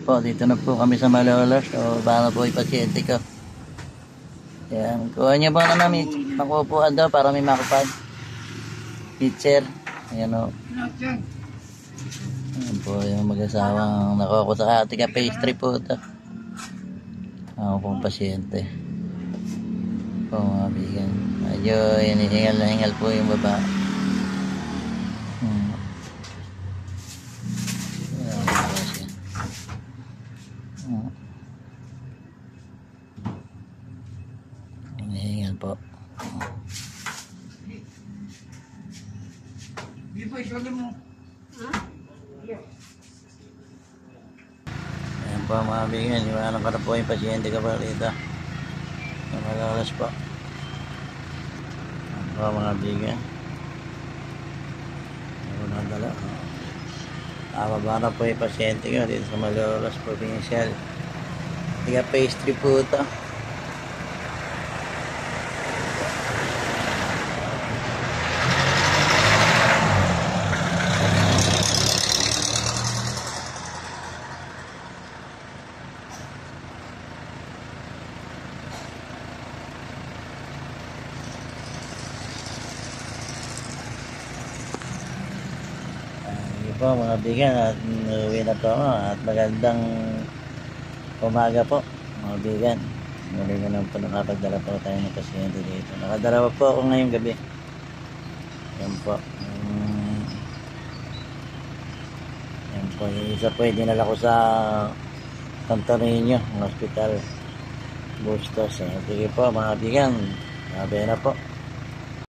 Po, dito na po kami sa Malolos. So, baka po yung pasyente ko. Ayan, kuha niyo ba na namin makupuan daw para may makupad. Teacher. Ayan o. Ayan po yung mag-asawang nakuha ko sa ating pastry po ito. Ako pong pasyente. Po mga bigan. Medyo hinihingal na hingal po yung baba. Hinihingal po. Ayan po mga bigan. Iwanan ko na po yung pasyente ko pa rito. Malalas po. Ayan po mga bigan. Ako nadala. Baba na po yung pasyente ko dito sa Malolos Provincial. Tiga pastry po ito. Po mga bigan at uwi na po ako at magandang umaga po mga bigan. Muli ko lang po nakapagdala po tayo ng pasyente dito. Nakadalawa po ako ngayong gabi. Yan po. Yan po. Yung isa po dinala ko sa Santorinho, ng hospital Bustos. Sige po mga bigan. Sabi na po.